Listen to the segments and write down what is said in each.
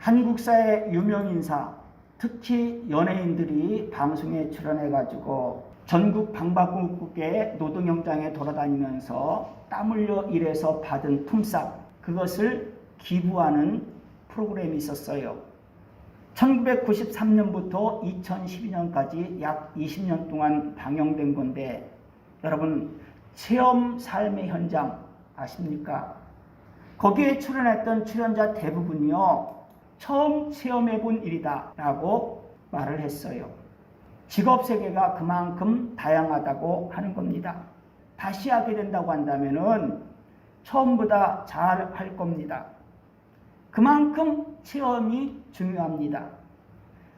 한국사의 유명인사, 특히 연예인들이 방송에 출연해가지고 전국 방방곡곡의 노동현장에 돌아다니면서 땀 흘려 일해서 받은 품삯, 그것을 기부하는 프로그램이 있었어요. 1993년부터 2012년까지 약 20년 동안 방영된 건데, 여러분 체험 삶의 현장 아십니까? 거기에 출연했던 출연자 대부분이요, 처음 체험해본 일이다 라고 말을 했어요. 직업 세계가 그만큼 다양하다고 하는 겁니다. 다시 하게 된다고 한다면은 처음보다 잘 할 겁니다. 그만큼 체험이 중요합니다.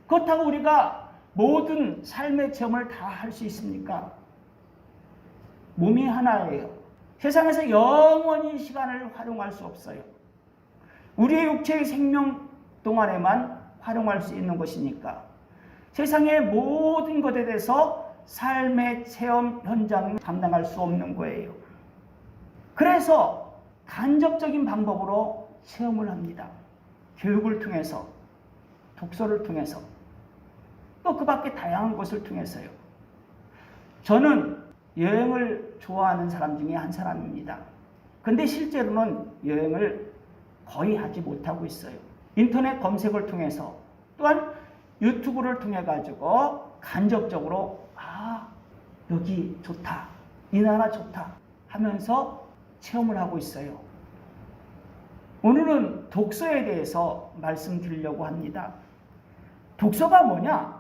그렇다고 우리가 모든 삶의 체험을 다 할 수 있습니까? 몸이 하나예요. 세상에서 영원히 시간을 활용할 수 없어요. 우리의 육체의 생명 동안에만 활용할 수 있는 것이니까 세상의 모든 것에 대해서 삶의 체험 현장을 감당할 수 없는 거예요. 그래서 간접적인 방법으로 체험을 합니다. 교육을 통해서, 독서를 통해서, 또 그 밖에 다양한 것을 통해서요. 저는 여행을 좋아하는 사람 중에 한 사람입니다. 근데 실제로는 여행을 거의 하지 못하고 있어요. 인터넷 검색을 통해서, 또한 유튜브를 통해 가지고 간접적으로 여기 좋다, 이 나라 좋다 하면서 체험을 하고 있어요. 오늘은 독서에 대해서 말씀드리려고 합니다. 독서가 뭐냐?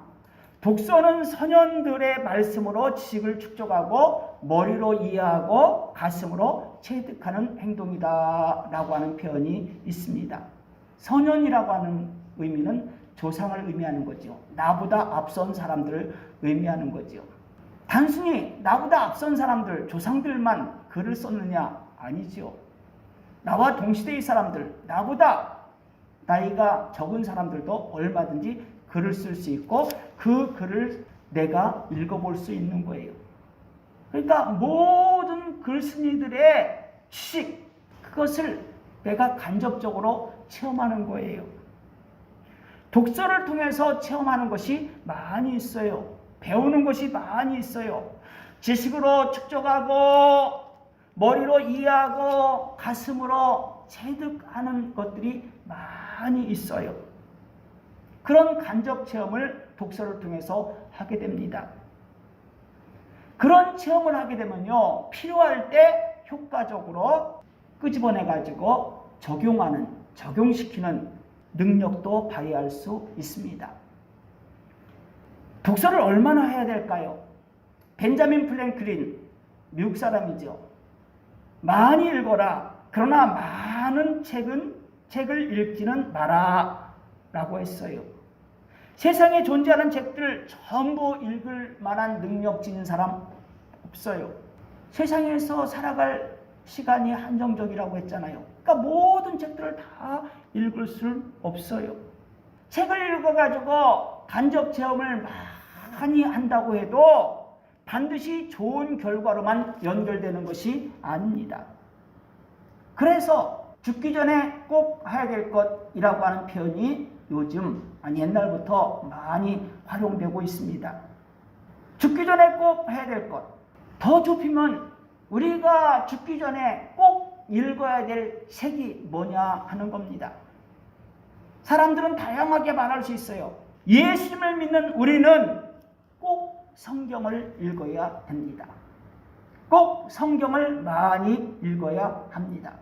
독서는 선현들의 말씀으로 지식을 축적하고 머리로 이해하고 가슴으로 체득하는 행동이다 라고 하는 표현이 있습니다. 선현이라고 하는 의미는 조상을 의미하는 거죠. 나보다 앞선 사람들을 의미하는 거죠. 단순히 나보다 앞선 사람들, 조상들만 글을 썼느냐? 아니죠. 나와 동시대의 사람들, 나보다 나이가 적은 사람들도 얼마든지 글을 쓸 수 있고 그 글을 내가 읽어볼 수 있는 거예요. 그러니까 모든 글쓴이들의 지식, 그것을 내가 간접적으로 체험하는 거예요. 독서를 통해서 체험하는 것이 많이 있어요. 배우는 것이 많이 있어요. 지식으로 축적하고 머리로 이해하고 가슴으로 체득하는 것들이 많이 있어요. 그런 간접 체험을 독서를 통해서 하게 됩니다. 그런 체험을 하게 되면요, 필요할 때 효과적으로 끄집어내가지고 적용시키는 능력도 발휘할 수 있습니다. 독서를 얼마나 해야 될까요? 벤자민 프랭클린, 미국 사람이죠. 많이 읽어라. 그러나 많은 책을 읽지는 마라 라고 했어요. 세상에 존재하는 책들 전부 읽을 만한 능력 지닌 사람 없어요. 세상에서 살아갈 시간이 한정적이라고 했잖아요. 그러니까 모든 책들을 다 읽을 수 없어요. 책을 읽어가지고 간접 체험을 많이 한다고 해도 반드시 좋은 결과로만 연결되는 것이 아닙니다. 그래서 죽기 전에 꼭 해야 될 것이라고 하는 표현이 요즘, 옛날부터 많이 활용되고 있습니다. 죽기 전에 꼭 해야 될 것. 더 좁히면 우리가 죽기 전에 꼭 읽어야 될 책이 뭐냐 하는 겁니다. 사람들은 다양하게 말할 수 있어요. 예수님을 믿는 우리는 꼭 성경을 읽어야 됩니다. 꼭 성경을 많이 읽어야 합니다.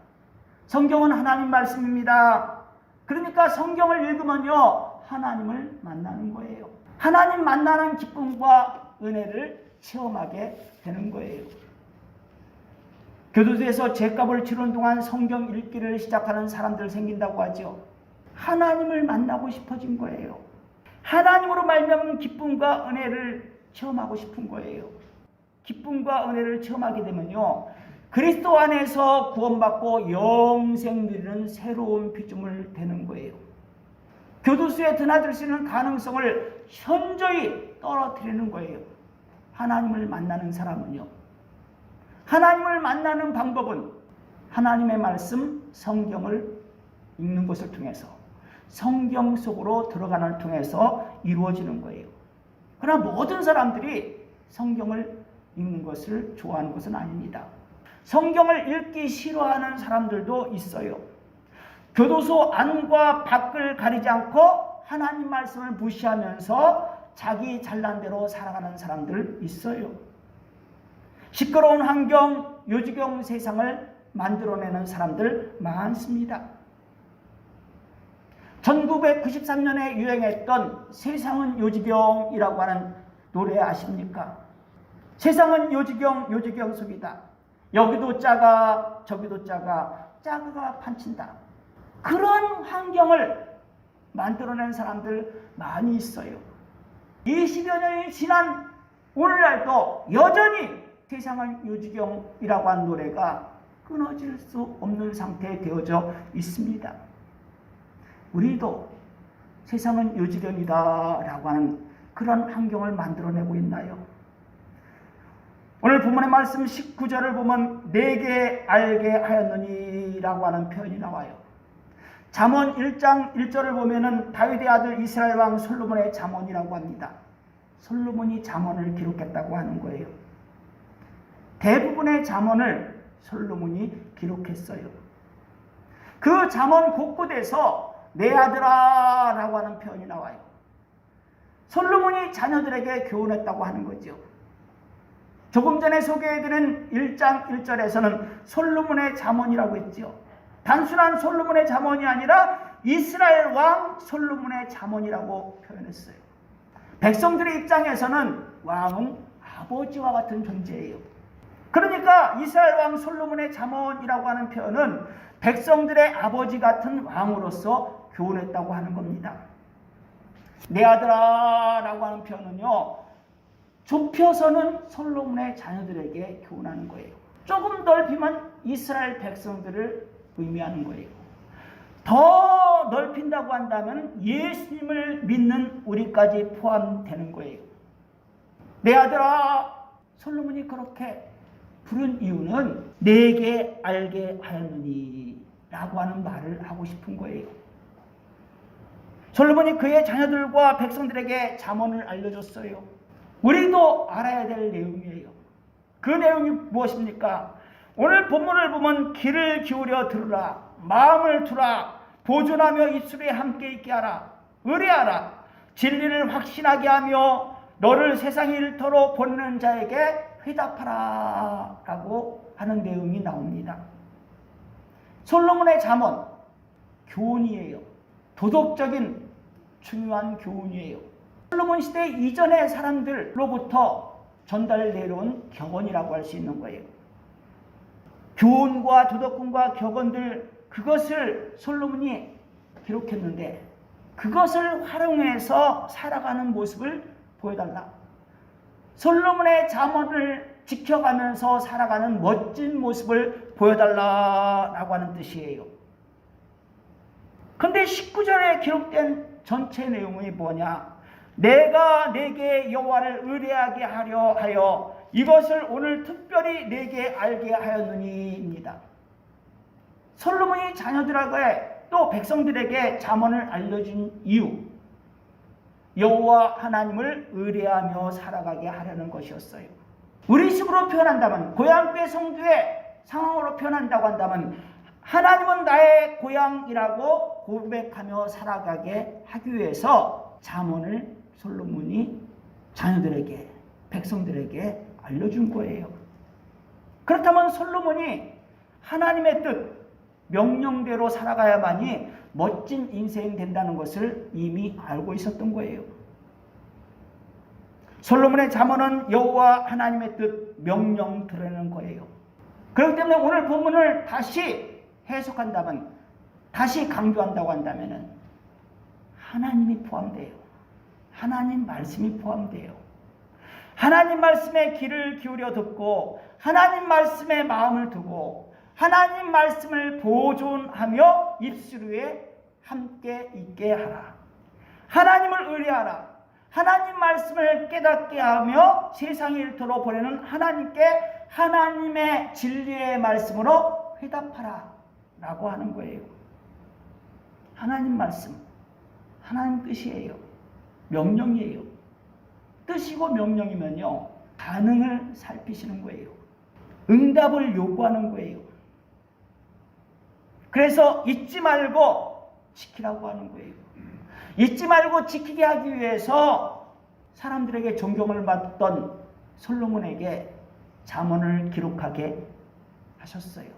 성경은 하나님 말씀입니다. 그러니까 성경을 읽으면요, 하나님을 만나는 거예요. 하나님 만나는 기쁨과 은혜를 체험하게 되는 거예요. 교도소에서 죗값을 치르는 동안 성경 읽기를 시작하는 사람들 생긴다고 하죠. 하나님을 만나고 싶어진 거예요. 하나님으로 말미암은 기쁨과 은혜를 체험하고 싶은 거예요. 기쁨과 은혜를 체험하게 되면요, 그리스도 안에서 구원받고 영생 누리는 새로운 피조물 되는 거예요. 교도소에 드나들 수 있는 가능성을 현저히 떨어뜨리는 거예요. 하나님을 만나는 사람은요. 하나님을 만나는 방법은 하나님의 말씀, 성경을 읽는 것을 통해서, 성경 속으로 들어가는 통해서 이루어지는 거예요. 그러나 모든 사람들이 성경을 읽는 것을 좋아하는 것은 아닙니다. 성경을 읽기 싫어하는 사람들도 있어요. 교도소 안과 밖을 가리지 않고 하나님 말씀을 무시하면서 자기 잘난 대로 살아가는 사람들 있어요. 시끄러운 환경, 요지경 세상을 만들어내는 사람들 많습니다. 1993년에 유행했던 세상은 요지경이라고 하는 노래 아십니까? 세상은 요지경, 요지경 속이다. 여기도 작아, 저기도 작아, 작아가 판친다. 그런 환경을 만들어낸 사람들 많이 있어요. 20여 년이 지난 오늘날도 여전히 세상은 요지경이라고 하는 노래가 끊어질 수 없는 상태에 되어져 있습니다. 우리도 세상은 요지경이다라고 하는 그런 환경을 만들어내고 있나요? 오늘 본문의 말씀 19절을 보면 내게 알게 하였느니라고 하는 표현이 나와요. 잠언 1장 1절을 보면은 다윗의 아들 이스라엘 왕 솔로몬의 잠언이라고 합니다. 솔로몬이 잠언을 기록했다고 하는 거예요. 대부분의 잠언을 솔로몬이 기록했어요. 그 잠언 곳곳에서 내 아들아 라고 하는 표현이 나와요. 솔로몬이 자녀들에게 교훈했다고 하는 거죠. 조금 전에 소개해드린 1장 1절에서는 솔로몬의 잠언이라고 했죠. 단순한 솔로몬의 잠언이 아니라 이스라엘 왕 솔로몬의 잠언이라고 표현했어요. 백성들의 입장에서는 왕은 아버지와 같은 존재예요. 그러니까 이스라엘 왕 솔로몬의 잠언이라고 하는 표현은 백성들의 아버지 같은 왕으로서 교훈했다고 하는 겁니다. 내 아들아 라고 하는 표현은요, 좁혀서는 솔로몬의 자녀들에게 교훈하는 거예요. 조금 넓히면 이스라엘 백성들을 의미하는 거예요. 더 넓힌다고 한다면 예수님을 믿는 우리까지 포함되는 거예요. 내 아들아, 솔로몬이 그렇게 부른 이유는 내게 알게 하였느니 라고 하는 말을 하고 싶은 거예요. 솔로몬이 그의 자녀들과 백성들에게 잠언을 알려줬어요. 우리도 알아야 될 내용이에요. 그 내용이 무엇입니까? 오늘 본문을 보면 귀를 기울여 들으라, 마음을 두라, 보존하며 입술에 함께 있게 하라, 의뢰하라, 진리를 확신하게 하며 너를 세상 일터로 보내는 자에게 회답하라 라고 하는 내용이 나옵니다. 솔로몬의 잠언, 교훈이에요. 도덕적인 중요한 교훈이에요. 솔로몬 시대 이전의 사람들로부터 전달 내려온 격언이라고 할 수 있는 거예요. 교훈과 도덕군과 격언들, 그것을 솔로몬이 기록했는데 그것을 활용해서 살아가는 모습을 보여달라. 솔로몬의 잠언을 지켜가면서 살아가는 멋진 모습을 보여달라라고 하는 뜻이에요. 그런데 19절에 기록된 전체 내용이 뭐냐? 내가 내게 여호와를 의뢰하게 하려 하여 이것을 오늘 특별히 내게 알게 하였느니입니다. 솔로몬이 자녀들에게 또 백성들에게 잠언을 알려준 이유, 여호와 하나님을 의뢰하며 살아가게 하려는 것이었어요. 우리식으로 표현한다면, 고향교회 성도의 상황으로 표현한다고 한다면 하나님은 나의 고향이라고 고백하며 살아가게 하기 위해서 잠언을 솔로몬이 자녀들에게, 백성들에게 알려준 거예요. 그렇다면 솔로몬이 하나님의 뜻, 명령대로 살아가야만이 멋진 인생이 된다는 것을 이미 알고 있었던 거예요. 솔로몬의 잠언은 여호와 하나님의 뜻, 명령 드러내는 거예요. 그렇기 때문에 오늘 본문을 다시 해석한다면, 다시 강조한다고 한다면 하나님이 포함돼요. 하나님 말씀이 포함돼요. 하나님 말씀에 귀를 기울여 듣고 하나님 말씀에 마음을 두고 하나님 말씀을 보존하며 입술 위에 함께 있게 하라. 하나님을 의뢰하라. 하나님 말씀을 깨닫게 하며 세상 일터로 보내는 하나님께 하나님의 진리의 말씀으로 회답하라 라고 하는 거예요. 하나님 말씀, 하나님 뜻이에요. 명령이에요. 뜻이고 명령이면요, 반응을 살피시는 거예요. 응답을 요구하는 거예요. 그래서 잊지 말고 지키라고 하는 거예요. 잊지 말고 지키게 하기 위해서 사람들에게 존경을 받던 솔로몬에게 잠언을 기록하게 하셨어요.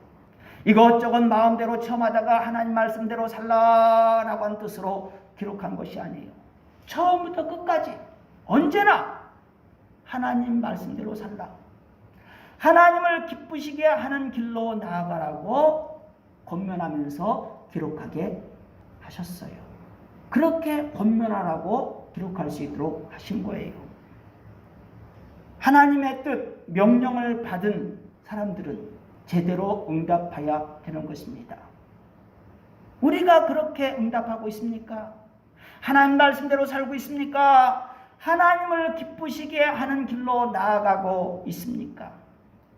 이것저것 마음대로 체험하다가 하나님 말씀대로 살라라고 하는 뜻으로 기록한 것이 아니에요. 처음부터 끝까지 언제나 하나님 말씀대로 살라, 하나님을 기쁘시게 하는 길로 나아가라고 권면하면서 기록하게 하셨어요. 그렇게 권면하라고 기록할 수 있도록 하신 거예요. 하나님의 뜻, 명령을 받은 사람들은 제대로 응답해야 되는 것입니다. 우리가 그렇게 응답하고 있습니까? 하나님 말씀대로 살고 있습니까? 하나님을 기쁘시게 하는 길로 나아가고 있습니까?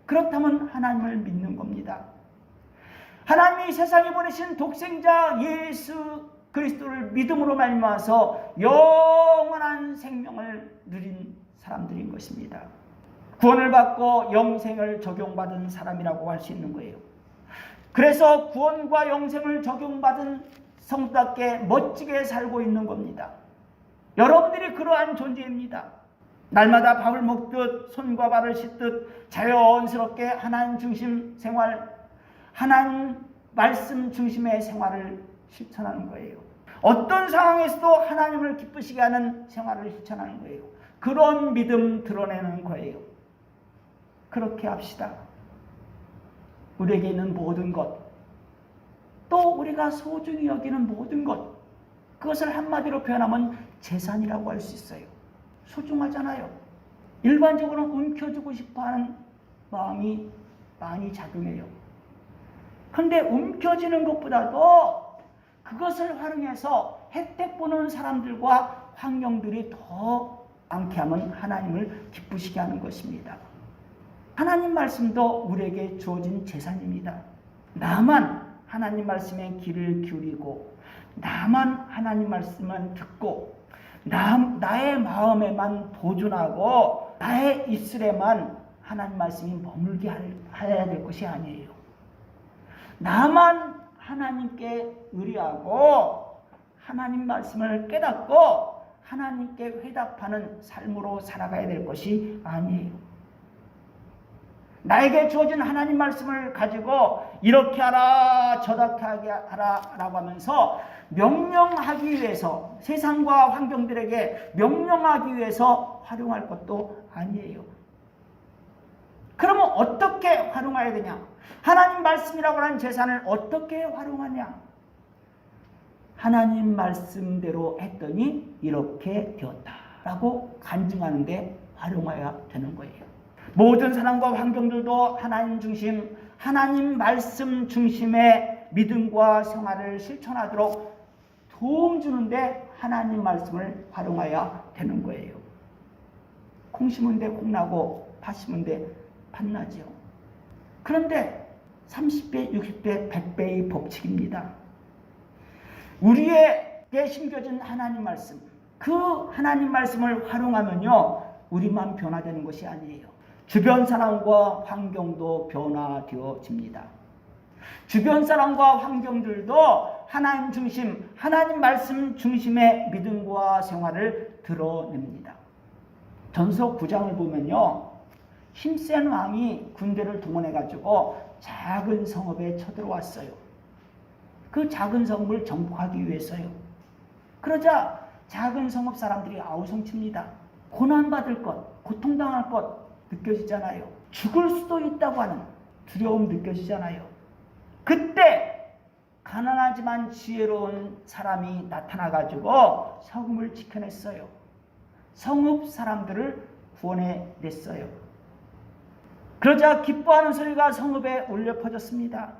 그렇다면 하나님을 믿는 겁니다. 하나님이 세상에 보내신 독생자 예수 그리스도를 믿음으로 말미암아서 영원한 생명을 누린 사람들인 것입니다. 구원을 받고 영생을 적용받은 사람이라고 할 수 있는 거예요. 그래서 구원과 영생을 적용받은 성도답게 멋지게 살고 있는 겁니다. 여러분들이 그러한 존재입니다. 날마다 밥을 먹듯 손과 발을 씻듯 자연스럽게 하나님 중심 생활, 하나님 말씀 중심의 생활을 실천하는 거예요. 어떤 상황에서도 하나님을 기쁘시게 하는 생활을 실천하는 거예요. 그런 믿음 드러내는 거예요. 그렇게 합시다. 우리에게 있는 모든 것, 또 우리가 소중히 여기는 모든 것, 그것을 한마디로 표현하면 재산이라고 할 수 있어요. 소중하잖아요. 일반적으로 움켜쥐고 싶어하는 마음이 많이 작용해요. 그런데 움켜쥐는 것보다도 그것을 활용해서 혜택 보는 사람들과 환경들이 더 많게 하면 하나님을 기쁘시게 하는 것입니다. 하나님 말씀도 우리에게 주어진 재산입니다. 나만 하나님 말씀에 귀를 기울이고, 나만 하나님 말씀만 듣고, 나의 마음에만 보존하고, 나의 입술에만 하나님 말씀이 머물게 해야 될 것이 아니에요. 나만 하나님께 의뢰하고 하나님 말씀을 깨닫고 하나님께 회답하는 삶으로 살아가야 될 것이 아니에요. 나에게 주어진 하나님 말씀을 가지고 이렇게 하라 저렇게 하라 라고 하면서 명령하기 위해서, 세상과 환경들에게 명령하기 위해서 활용할 것도 아니에요. 그러면 어떻게 활용해야 되냐? 하나님 말씀이라고 하는 재산을 어떻게 활용하냐? 하나님 말씀대로 했더니 이렇게 되었다라고 간증하는 데 활용해야 되는 거예요. 모든 사람과 환경들도 하나님 중심, 하나님 말씀 중심의 믿음과 생활을 실천하도록 도움 주는데 하나님 말씀을 활용해야 되는 거예요. 콩 심은 데 콩 나고 팥 심은 데 팥 나죠. 그런데 30배, 60배, 100배의 법칙입니다. 우리에게 심겨진 하나님 말씀, 그 하나님 말씀을 활용하면요, 우리만 변화되는 것이 아니에요. 주변 사람과 환경도 변화되어집니다. 주변 사람과 환경들도 하나님 중심, 하나님 말씀 중심의 믿음과 생활을 드러냅니다. 전서 9장을 보면요, 힘센 왕이 군대를 동원해가지고 작은 성읍에 쳐들어왔어요. 그 작은 성읍을 정복하기 위해서요. 그러자 작은 성읍 사람들이 아우성칩니다. 고난받을 것, 고통당할 것 느껴지잖아요. 죽을 수도 있다고 하는 두려움 느껴지잖아요. 그때 가난하지만 지혜로운 사람이 나타나가지고 성읍을 지켜냈어요. 성읍 사람들을 구원해냈어요. 그러자 기뻐하는 소리가 성읍에 울려 퍼졌습니다.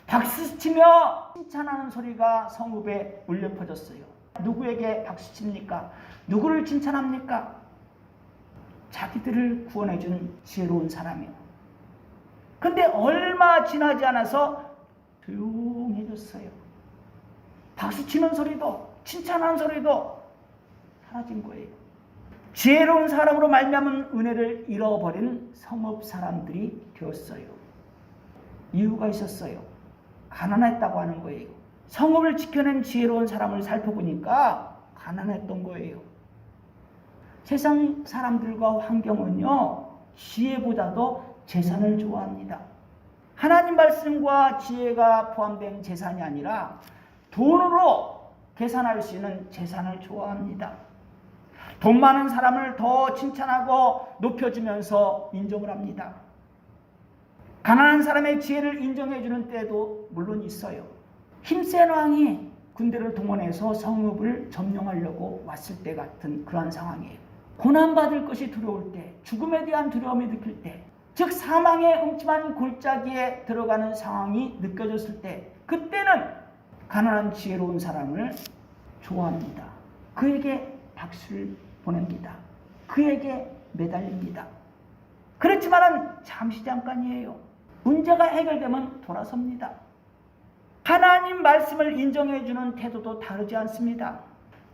박수치며 칭찬하는 소리가 성읍에 울려 퍼졌어요. 누구에게 박수칩니까? 누구를 칭찬합니까? 자기들을 구원해준 지혜로운 사람이요. 근데 얼마 지나지 않아서 조용해졌어요. 박수치는 소리도, 칭찬하는 소리도 사라진 거예요. 지혜로운 사람으로 말미암은 은혜를 잃어버린 성읍 사람들이 되었어요. 이유가 있었어요. 가난했다고 하는 거예요. 성읍을 지켜낸 지혜로운 사람을 살펴보니까 가난했던 거예요. 세상 사람들과 환경은요, 지혜보다도 재산을 좋아합니다. 하나님 말씀과 지혜가 포함된 재산이 아니라 돈으로 계산할 수 있는 재산을 좋아합니다. 돈 많은 사람을 더 칭찬하고 높여주면서 인정을 합니다. 가난한 사람의 지혜를 인정해주는 때도 물론 있어요. 힘센 왕이 군대를 동원해서 성읍을 점령하려고 왔을 때 같은 그러한 상황이에요. 고난받을 것이 두려울 때, 죽음에 대한 두려움이 느낄 때, 즉 사망의 음침한 골짜기에 들어가는 상황이 느껴졌을 때, 그때는 가난한 지혜로운 사람을 좋아합니다. 그에게 박수를 보냅니다. 그에게 매달립니다. 그렇지만은 잠시 잠깐이에요. 문제가 해결되면 돌아섭니다. 하나님 말씀을 인정해주는 태도도 다르지 않습니다.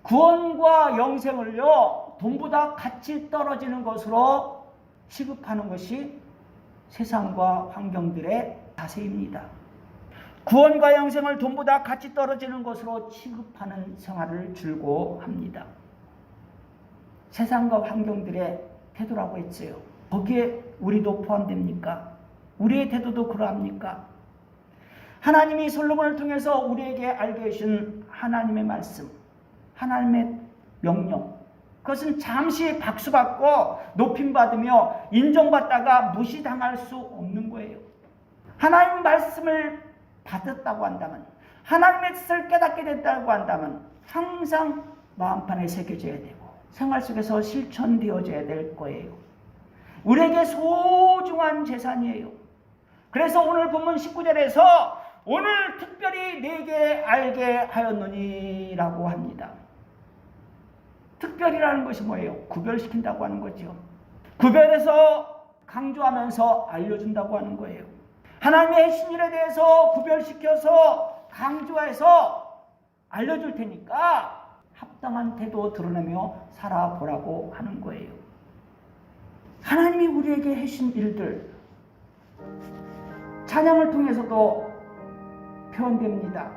구원과 영생을요, 돈보다 가치 떨어지는 것으로 취급하는 것이 세상과 환경들의 자세입니다. 구원과 영생을 돈보다 가치 떨어지는 것으로 취급하는 생활을 즐거워합니다. 세상과 환경들의 태도라고 했어요. 거기에 우리도 포함됩니까? 우리의 태도도 그러합니까? 하나님이 솔로몬을 통해서 우리에게 알게 해주신 하나님의 말씀, 하나님의 명령, 그것은 잠시 박수받고 높임받으며 인정받다가 무시당할 수 없는 거예요. 하나님 말씀을 받았다고 한다면, 하나님의 뜻을 깨닫게 됐다고 한다면 항상 마음판에 새겨져야 되고 생활 속에서 실천되어져야 될 거예요. 우리에게 소중한 재산이에요. 그래서 오늘 본문 19절에서 오늘 특별히 내게 알게 하였노니 라고 합니다. 특별이라는 것이 뭐예요? 구별시킨다고 하는 거죠. 구별해서 강조하면서 알려준다고 하는 거예요. 하나님의 신일에 대해서 구별시켜서 강조해서 알려줄 테니까 합당한 태도 드러내며 살아보라고 하는 거예요. 하나님이 우리에게 하신 일들, 찬양을 통해서도 표현됩니다.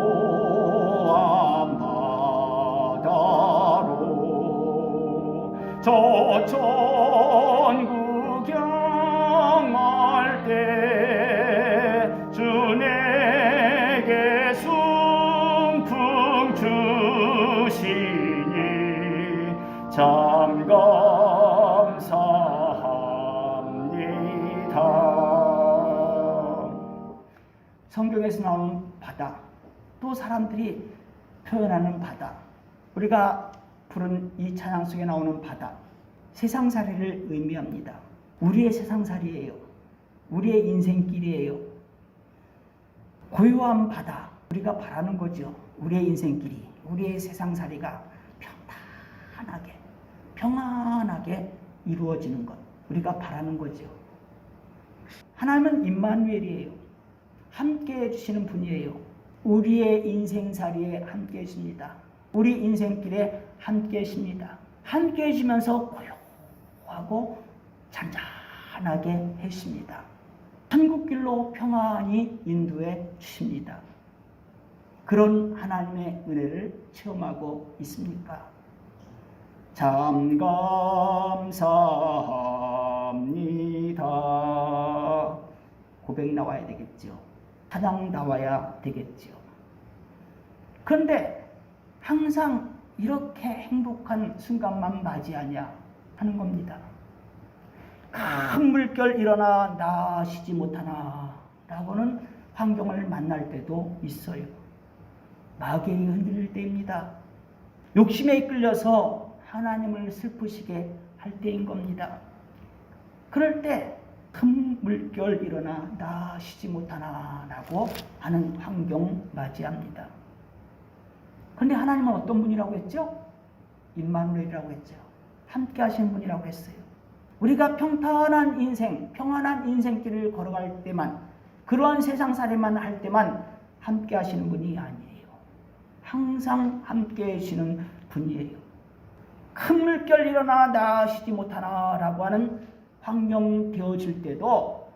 고요한 바다로 저천 구경할 때 주 내게 순풍 주시니 참 감사합니다. 성경에서 나오는 바다, 또 사람들이 표현하는 바다, 우리가 부른 이 찬양 속에 나오는 바다, 세상살이를 의미합니다. 우리의 세상살이에요. 우리의 인생길이에요. 고요한 바다, 우리가 바라는 거죠. 우리의 인생길이, 우리의 세상살이가 평안하게 이루어지는 것, 우리가 바라는 거죠. 하나님은 임마누엘이에요. 함께 해주시는 분이에요. 우리의 인생살이에 함께 해줍니다. 우리 인생길에 함께 해줍니다. 함께 해주면서 고요하고 잔잔하게 해줍니다. 천국길로 평안히 인도해 주십니다. 그런 하나님의 은혜를 체험하고 있습니까? 참 감사합니다. 고백 나와야 되겠죠. 찬양 나와야 되겠죠. 그런데 항상 이렇게 행복한 순간만 맞이하냐 하는 겁니다. 큰 물결 일어나 나 쉬지 못하나 라고는 환경을 만날 때도 있어요. 마귀에 흔들릴 때입니다. 욕심에 이끌려서 하나님을 슬프시게 할 때인 겁니다. 그럴 때 큰 물결 일어나 나 쉬지 못하나 라고 하는 환경 맞이합니다. 그런데 하나님은 어떤 분이라고 했죠? 임마누엘이라고 했죠. 함께 하시는 분이라고 했어요. 우리가 평탄한 인생, 평안한 인생길을 걸어갈 때만, 그러한 세상살이만 할 때만 함께 하시는 분이 아니에요. 항상 함께 하시는 분이에요. 큰 물결 일어나 나아시지 못하나 라고 하는 환경 되어질 때도,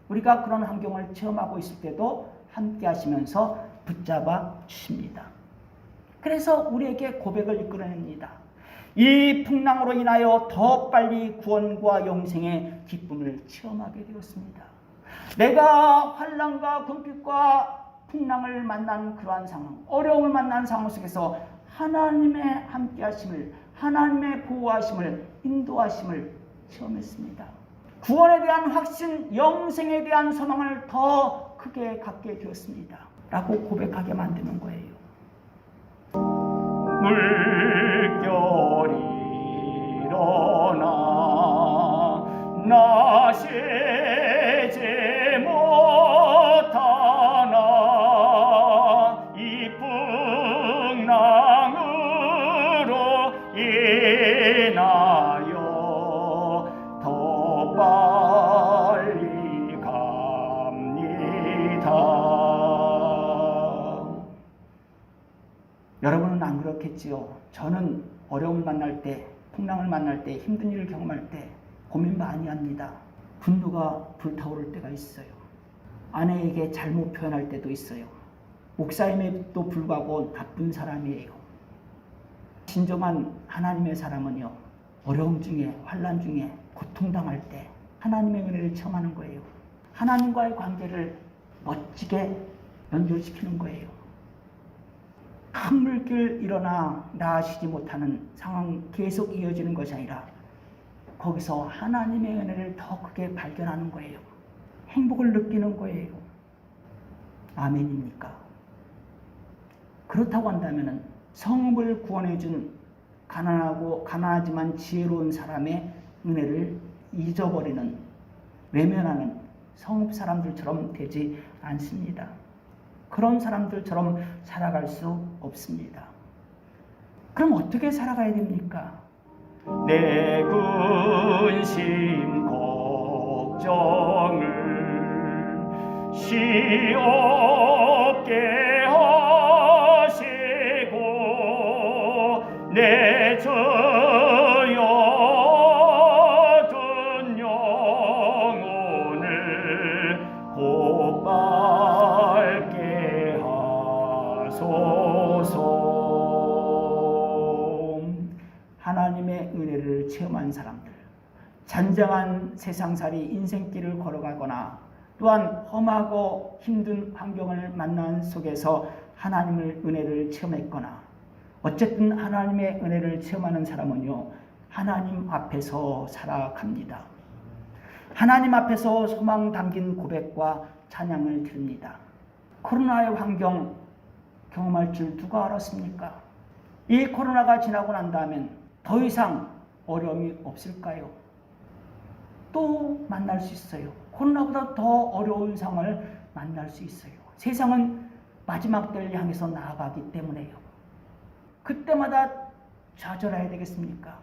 우리가 그런 환경을 체험하고 있을 때도 함께 하시면서 붙잡아 주십니다. 그래서 우리에게 고백을 이끌어냅니다. 이 풍랑으로 인하여 더 빨리 구원과 영생의 기쁨을 체험하게 되었습니다. 내가 환난과 궁핍과 풍랑을 만난 그러한 상황, 어려움을 만난 상황 속에서 하나님의 함께하심을, 하나님의 보호하심을, 인도하심을 체험했습니다. 구원에 대한 확신, 영생에 대한 소망을 더 크게 갖게 되었습니다. 라고 고백하게 만드는 거예요. 물결이 일어나 나 쉬지 못하나 이 풍랑으로 인하여 더 빨리 갑니다. 여러분은 안 그렇겠지요? 저는 어려움을 만날 때, 풍랑을 만날 때, 힘든 일을 경험할 때 고민 많이 합니다. 분노가 불타오를 때가 있어요. 아내에게 잘못 표현할 때도 있어요. 목사임에도 불구하고 나쁜 사람이에요. 진정한 하나님의 사람은요, 어려움 중에, 환난 중에, 고통당할 때 하나님의 은혜를 체험하는 거예요. 하나님과의 관계를 멋지게 연결시키는 거예요. 큰 물길 일어나 나아지지 못하는 상황 계속 이어지는 것이 아니라 거기서 하나님의 은혜를 더 크게 발견하는 거예요. 행복을 느끼는 거예요. 아멘입니까? 그렇다고 한다면 성읍을 구원해준 가난하지만 지혜로운 사람의 은혜를 잊어버리는, 외면하는 성읍 사람들처럼 되지 않습니다. 그런 사람들처럼 살아갈 수 없습니다. 그럼 어떻게 살아가야 됩니까? 내 근심 걱정을 쉬옵게 하시고 내 저여둔 영혼을 곧바르게 하소서. 하나님의 은혜를 체험한 사람들, 잔잔한 세상살이 인생길을 걸어가거나 또한 험하고 힘든 환경을 만난 속에서 하나님의 은혜를 체험했거나, 어쨌든 하나님의 은혜를 체험하는 사람은요, 하나님 앞에서 살아갑니다. 하나님 앞에서 소망 담긴 고백과 찬양을 드립니다. 코로나의 환경 경험할 줄 누가 알았습니까? 이 코로나가 지나고 난 다음엔 더 이상 어려움이 없을까요? 또 만날 수 있어요. 코로나보다 더 어려운 상황을 만날 수 있어요. 세상은 마지막 때를 향해서 나아가기 때문에요. 그때마다 좌절해야 되겠습니까?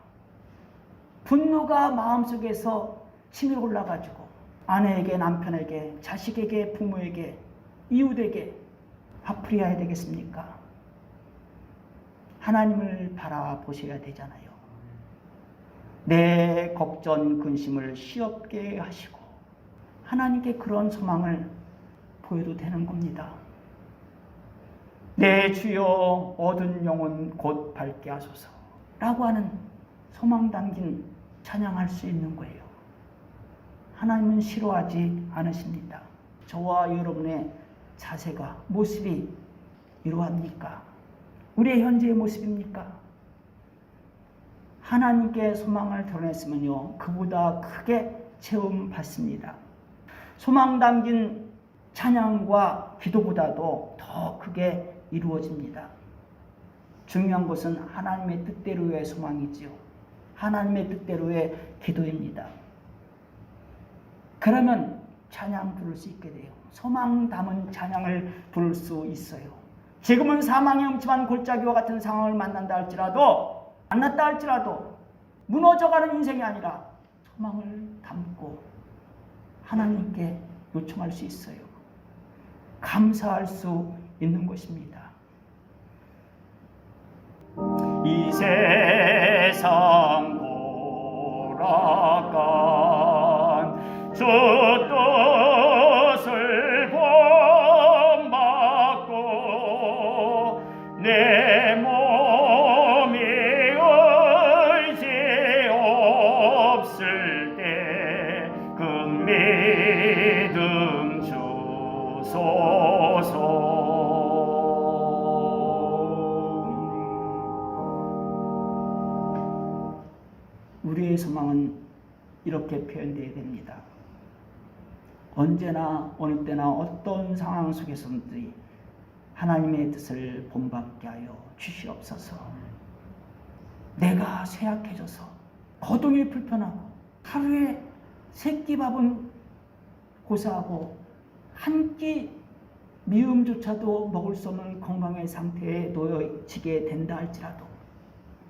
분노가 마음속에서 치밀 올라가지고 아내에게, 남편에게, 자식에게, 부모에게, 이웃에게 화풀이해야 되겠습니까? 하나님을 바라보셔야 되잖아요. 내 걱정, 근심을 쉬없게 하시고 하나님께 그런 소망을 보여도 되는 겁니다. 내 주여 어두운 영혼 곧 밝게 하소서 라고 하는 소망 담긴 찬양할 수 있는 거예요. 하나님은 싫어하지 않으십니다. 저와 여러분의 자세가, 모습이 이러합니까? 우리의 현재의 모습입니까? 하나님께 소망을 드러냈으면요, 그보다 크게 체험받습니다. 소망 담긴 찬양과 기도보다도 더 크게 이루어집니다. 중요한 것은 하나님의 뜻대로의 소망이지요. 하나님의 뜻대로의 기도입니다. 그러면 찬양 부를 수 있게 돼요. 소망 담은 찬양을 부를 수 있어요. 지금은 사망의 음침한 골짜기와 같은 상황을 만났다 할지라도 무너져가는 인생이 아니라 소망을 담고 하나님께 요청할 수 있어요. 감사할 수 있는 것입니다. 이 세상 돌아간 주 뜻을 본받고 내 몸이 의지 없을 때 그 믿음 주소서. 우리의 소망은 이렇게 표현되어야 됩니다. 언제나 어느 때나 어떤 상황 속에서든지 하나님의 뜻을 본받게 하여 주시옵소서. 내가 쇠약해져서 거동이 불편하고 하루에 3끼 밥은 고사하고 한 끼 미음조차도 먹을 수 없는 건강의 상태에 놓여지게 된다 할지라도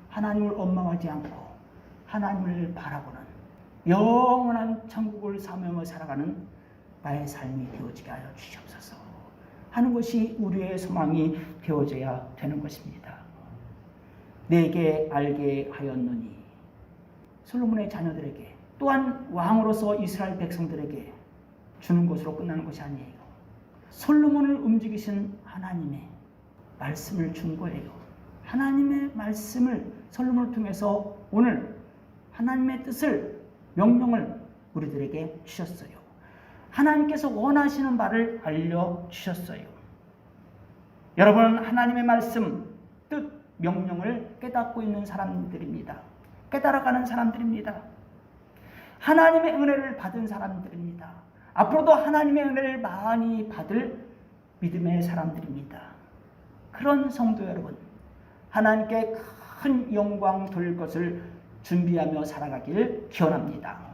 하나님을 원망하지 않고 하나님을 바라보는 영원한 천국을 사명하며 살아가는 나의 삶이 되어지게 하여 주시옵소서 하는 것이 우리의 소망이 되어져야 되는 것입니다. 내게 알게 하였노니, 솔로몬의 자녀들에게 또한 왕으로서 이스라엘 백성들에게 주는 것으로 끝나는 것이 아니에요. 솔로몬을 움직이신 하나님의 말씀을 준 거예요. 하나님의 말씀을 솔로몬을 통해서 오늘 하나님의 뜻을, 명령을 우리들에게 주셨어요. 하나님께서 원하시는 바를 알려주셨어요. 여러분, 하나님의 말씀, 뜻, 명령을 깨닫고 있는 사람들입니다. 깨달아가는 사람들입니다. 하나님의 은혜를 받은 사람들입니다. 앞으로도 하나님의 은혜를 많이 받을 믿음의 사람들입니다. 그런 성도 여러분, 하나님께 큰 영광 돌릴 것을 준비하며 살아가길 기원합니다.